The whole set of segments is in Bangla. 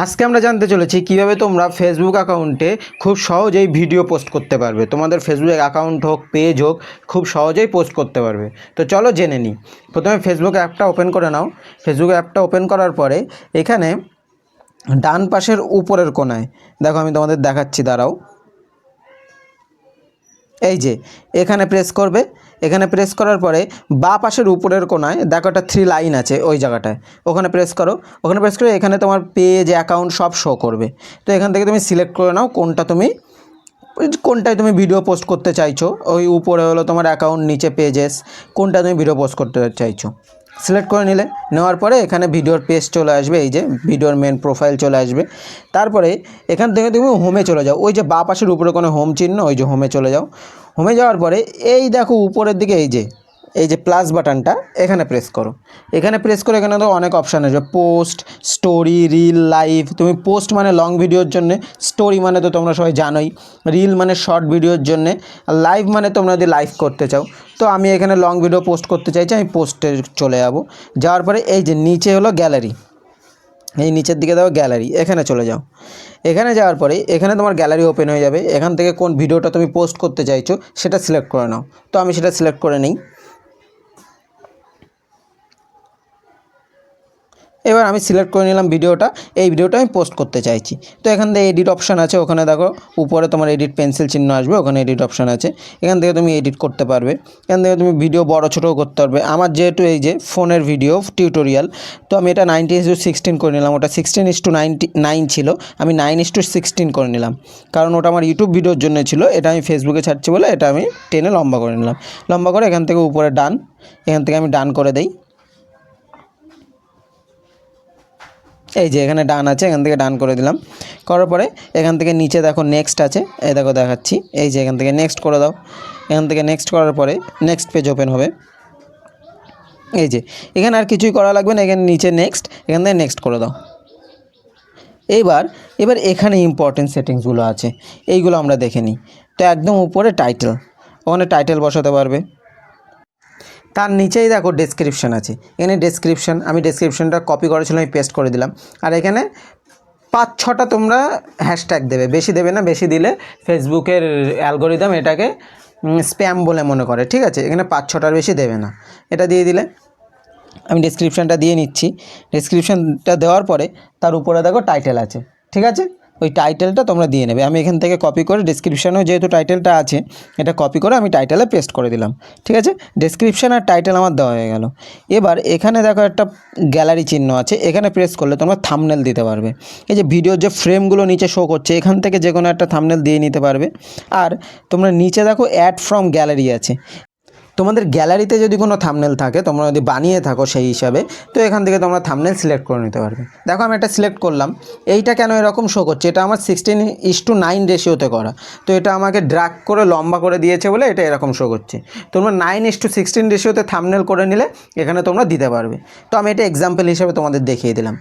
আজকে আমরা জানতে চলেছি কিভাবে তোমরা ফেসবুক অ্যাকাউন্টে খুব সহজেই ভিডিও পোস্ট করতে পারবে। তোমাদের ফেসবুক অ্যাকাউন্ট হোক, পেজ হোক, খুব সহজেই পোস্ট করতে পারবে। তো চলো জেনে নিই। প্রথমে ফেসবুক অ্যাপটা ওপেন করে নাও। ফেসবুক অ্যাপটা ওপেন করার পরে এখানে ডান পাশের উপরের কোণায় দেখো, আমি তোমাদের দেখাচ্ছি, দাঁড়াও। এই যে এখানে প্রেস করবে। এখানে প্রেস করার পরে বাঁ পাশের উপরের কোণায় দেখো একটা 3 লাইন আছে, ওই জায়গাটায় ওখানে প্রেস করো। ওখানে প্রেস করে এখানে তোমার পেজ, অ্যাকাউন্ট সব শো করবে। তো এখান থেকে তুমি সিলেক্ট করে নাও কোনটায় তুমি ভিডিও পোস্ট করতে চাইছো। ওই উপরে হলো তোমার অ্যাকাউন্ট, নিচে পেজেস, কোনটা তুমি ভিডিও পোস্ট করতে চাইছো সিলেক্ট করে নিলে। নেওয়ার পরে এখানে ভিডিওর পেজ চলে আসবে, এই যে ভিডিওর মেন প্রোফাইল চলে আসবে। তারপরে এখান থেকে তুমি হোমে চলে যাও। ওই যে বাঁ পাশের উপরে কোনো হোম চিহ্ন, ওই যে হোমে চলে যাও। হোমে যাওয়ার পরে এই দেখো উপরের দিকে এই যে প্লাস বাটনটা, এখানে প্রেস করো। এখানে প্রেস করে এখানে তো অনেক অপশান আসবে, পোস্ট, স্টোরি, রিল, লাইভ। তুমি পোস্ট মানে লং ভিডিওর জন্যে, স্টোরি মানে তো তোমরা সবাই জানোই, রিল মানে শর্ট ভিডিওর জন্যে, আর লাইভ মানে তোমরা যদি লাইভ করতে চাও। তো আমি এখানে লং ভিডিও পোস্ট করতে চাইছি, আমি পোস্টে চলে যাব। যাওয়ার পরে এই যে নিচে হলো গ্যালারি, এই নিচের দিকে দাও গ্যালারি, এখানে চলে যাও। এখানে যাওয়ার পরে এখানে তোমার গ্যালারি ওপেন হয়ে যাবে। এখান থেকে কোন ভিডিওটা তুমি পোস্ট করতে চাইছো সেটা সিলেক্ট করে নাও। তো আমি সেটা সিলেক্ট করে নিই। এবার আমি সিলেক্ট করে নিলাম ভিডিওটা, এই ভিডিওটা আমি পোস্ট করতে চাইছি। তো এখান থেকে এডিট অপশান আছে, ওখানে দেখো উপরে তোমার এডিট পেন্সিল চিহ্ন আসবে, ওখানে এডিট অপশান আছে, এখান থেকে তুমি এডিট করতে পারবে। এখান থেকে তুমি ভিডিও বড় ছোটোও করতে পারবে। আমার যেহেতু এই যে ফোনের ভিডিও টিউটোরিয়াল, তো আমি এটা 90:16 করে নিলাম। ওটা 16:99 ছিল, আমি 9:16 করে নিলাম, কারণ ওটা আমার ইউটিউব ভিডিওর জন্য ছিল। এটা আমি ফেসবুকে ছাড়ছি বলে এটা আমি টেনে লম্বা করে নিলাম। লম্বা করে এখান থেকে উপরে ডান, এখান থেকে আমি ডান করে দেই। এই যে এখানে ডান আছে, এখান থেকে ডান করে দিলাম। করার পরে এখান থেকে নিচে দেখো নেক্সট আছে, এই দেখো দেখাচ্ছি। এই যে এখান থেকে নেক্সট করে দাও। এখান থেকে নেক্সট করার পরে নেক্সট পেজ ওপেন হবে। এই যে এখানে আর কিছুই করা লাগবে না, এখানে নিচে নেক্সট, এখান থেকে নেক্সট করে দাও। এবার এখানে ইম্পর্টেন্ট সেটিংসগুলো আছে, এইগুলো আমরা দেখে নিই। তো একদম উপরে টাইটেল, ওখানে টাইটেল বসাতে পারবে। তার নিচেই দেখো ডেসক্রিপশান আছে, এখানে ডেসক্রিপশান, আমি ডেসক্রিপশানটা কপি করেছিলাম, আমি পেস্ট করে দিলাম। আর এখানে 5-6টা তোমরা হ্যাশট্যাগ দেবে, বেশি দেবে না, বেশি দিলে ফেসবুকের অ্যালগোরিদম এটাকে স্প্যাম বলে মনে করে, ঠিক আছে। এখানে 5-6টার বেশি দেবে না, এটা দিয়ে দিলে। আমি ডেসক্রিপশানটা দিয়ে নিচ্ছি। ডেসক্রিপশানটা দেওয়ার পরে তার উপরে দেখো টাইটেল আছে, ঠিক আছে। ওই টাইটেলটা তোমরা দিয়ে নেবে। আমি এখান থেকে কপি করে ডেসক্রিপশানেও যেহেতু টাইটেলটা আছে, এটা কপি করে আমি টাইটেলে পেস্ট করে দিলাম, ঠিক আছে। ডেসক্রিপশান আর টাইটেল আমার দেওয়া হয়ে গেল। এবার এখানে দেখো একটা গ্যালারি চিহ্ন আছে, এখানে প্রেস করলে তোমরা থাম্বনেল দিতে পারবে। এই যে ভিডিওর যে ফ্রেমগুলো নিচে শো করছে, এখান থেকে যে কোনো একটা থাম্বনেল দিয়ে নিতে পারবে। আর তোমরা নিচে দেখো অ্যাড ফ্রম গ্যালারি আছে, তোমাদের গ্যালারিতে যদি কোনো থাম্বনেল থাকে, তোমরা যদি বানিয়ে থাকো সেই হিসাবে, তো এখান থেকে তোমরা থাম্বনেল সিলেক্ট করে নিতে পারবে। দেখো আমি এটা সিলেক্ট করলাম, এইটা কেন এরকম শো করছে, এটা আমার 16:9 রেশিওতে করা। তো এটা আমাকে ড্র্যাগ করে লম্বা করে দিয়েছে বলে এটা এরকম শো করছে। তোমরা 9:16 রেশিওতে থাম্বনেল করে নিলে এখানে তোমরা দিতে পারবে। তো আমি এটা এক্সাম্পল হিসেবে তোমাদের দেখিয়ে দিলাম।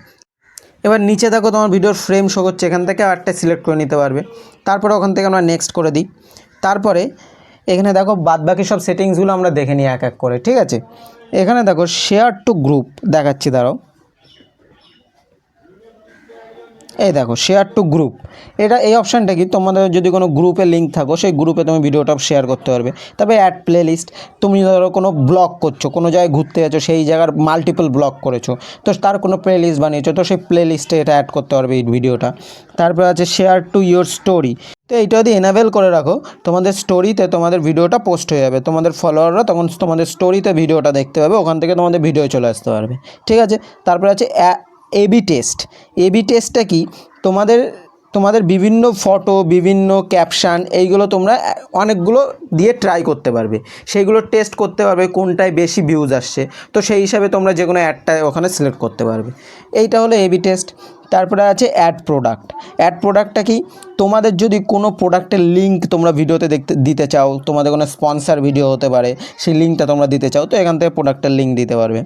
এবার নিচে দেখো তোমার ভিডিওর ফ্রেম শো করছে, এখান থেকে আরটা সিলেক্ট করে নিতে পারবে। তারপরে ওখান থেকে আমরা নেক্সট করে দিই। তারপরে এখানে দেখো বাদবাকি সব সেটিংসগুলো আমরা দেখে নিই এক এক করে, ঠিক আছে। এখানে দেখো শেয়ার টু গ্রুপ দেখাচ্ছি, দাঁড়াও। এই দেখো শেয়ার টু গ্রুপ, এই অপশানটা কি, তোমাদের যদি কোনো গ্রুপে লিঙ্ক থাকো, সেই গ্রুপে তুমি ভিডিওটা শেয়ার করতে পারবে। তারপরে অ্যাড প্লে লিস্ট, তুমি ধরো কোনো ব্লগ করছো, কোনো জায়গায় ঘুরতে যাচ্ছো, সেই জায়গার মাল্টিপল ব্লগ করেছো, তো তার কোনো প্লে লিস্ট বানিয়েছো, তো সেই প্লে লিস্টে এটা অ্যাড করতে পারবে এই ভিডিওটা। তারপরে আছে শেয়ার টু ইয়োর স্টোরি, তো এইটা যদি এনাবেল করে রাখো, তোমাদের স্টোরিতে তোমাদের ভিডিওটা পোস্ট হয়ে যাবে, তোমাদের ফলোয়াররা তখন তোমাদের স্টোরিতে ভিডিওটা দেখতে পাবে, ওখান থেকে তোমাদের ভিডিও চলে আসতে পারবে, ঠিক আছে। তারপরে আছে এবি টেস্ট। এবি টেস্টটা কি, তোমাদের বিভিন্ন ফটো, বিভিন্ন ক্যাপশান, এইগুলো তোমরা অনেকগুলো দিয়ে ট্রাই করতে পারবে, সেইগুলো টেস্ট করতে পারবে কোনটায় বেশি ভিউজ আসছে। তো সেই হিসাবে তোমরা যে কোনো অ্যাডটা ওখানে সিলেক্ট করতে পারবে। এইটা হলো এবি টেস্ট। তারপরে আছে অ্যাড প্রোডাক্ট। অ্যাড প্রোডাক্টটা কি, তোমাদের যদি কোনো প্রোডাক্টের লিঙ্ক তোমরা ভিডিওতে দিতে চাও, তোমাদের কোনো স্পন্সার ভিডিও হতে পারে, সেই লিঙ্কটা তোমরা দিতে চাও, তো এখান থেকে প্রোডাক্টের লিঙ্ক দিতে পারবে।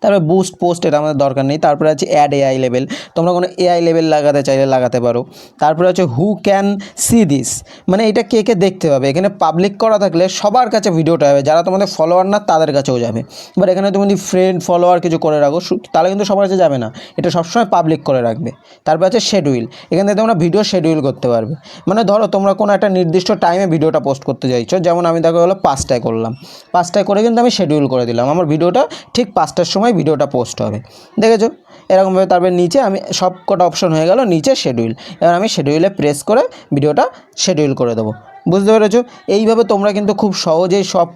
তারপরে বুস্ট পোস্ট এটা আমাদের দরকার নেই। তারপরে আছে অ্যাড এআই লেভেল, তোমরা কোনো এআই লেভেল লাগাতে চাইলে লাগাতে পারো। তারপরে আছে হু ক্যান সি দিস, মানে এটা কে কে দেখতে পাবে। এখানে পাবলিক করা থাকলে সবার কাছে ভিডিওটা যাবে, যারা তোমাদের ফলোয়ার না তাদের কাছেও যাবে। বাট এখানে তুমি যদি ফ্রেন্ড ফলোয়ার কিছু করে রাখো তাহলে কিন্তু সবার কাছে যাবে না, এটা সবসময় পাবলিক করে রাখবে। তারপর আছে শেডিউল, এখান থেকে তোমরা ভিডিও শেডিউল করতে পারবে। মানে ধরো তোমরা কোনো একটা নির্দিষ্ট টাইমে ভিডিওটা পোস্ট করতে চাইছো, যেমন আমি দেখো হলো 5টায় করলাম, 5টায় করে কিন্তু আমি শেডিউল করে দিলাম, আমার ভিডিওটা ঠিক 5টার সময় ভিডিওটা পোস্ট হবে, দেখেছো এরকমভাবে। তারপরে নিচে আমি সব কটা অপশন হয়ে গেল, নিচে শেডিউল, এবার আমি শেডিউলে প্রেস করে ভিডিওটা শেডিউল করে দেবো। বুঝতে পেরেছো? এইভাবে তোমরা কিন্তু খুব সহজেই সব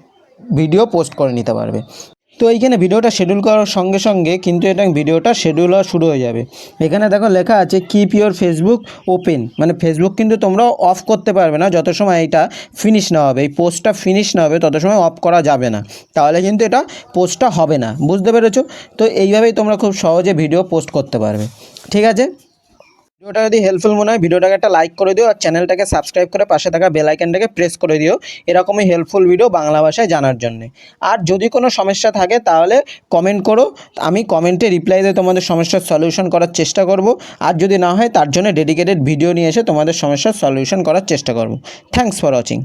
ভিডিও পোস্ট করে নিতে পারবে। তো এইখানে ভিডিওটা শিডিউল করার সঙ্গে সঙ্গে কিন্তু এটা ভিডিওটা শিডিউল হওয়া শুরু হয়ে যাবে। এখানে দেখো লেখা আছে কিপ ইউর ফেসবুক ওপেন, মানে ফেসবুক কিন্তু তোমরা অফ করতে পারবে না যত সময় এটা ফিনিশ না হবে, এই পোস্টটা ফিনিশ না হবে তত সময় অফ করা যাবে না, তাহলে কিন্তু এটা পোস্টটা হবে না। বুঝতে পেরেছো? তো এইভাবেই তোমরা খুব সহজে ভিডিও পোস্ট করতে পারবে। ঠিক আছে, ভিডিওটা যদি হেল্পফুল মনে হয় ভিডিওটাকে একটা লাইক করে দিও, আর চ্যানেলটাকে সাবস্ক্রাইব করে পাশে থাকা বেল আইকনটাকে প্রেস করে দিও এরকমই হেল্পফুল ভিডিও বাংলা ভাষায় জানার জন্য। আর যদি কোনো সমস্যা থাকে তাহলে কমেন্ট করো, আমি কমেন্টে রিপ্লাই দিয়ে তোমাদের সমস্যার সলিউশন করার চেষ্টা করব। আর যদি না হয় তার জন্য ডেডিকেটেড ভিডিও নিয়ে এসে তোমাদের সমস্যার সলিউশন করার চেষ্টা করব। Thanks for watching.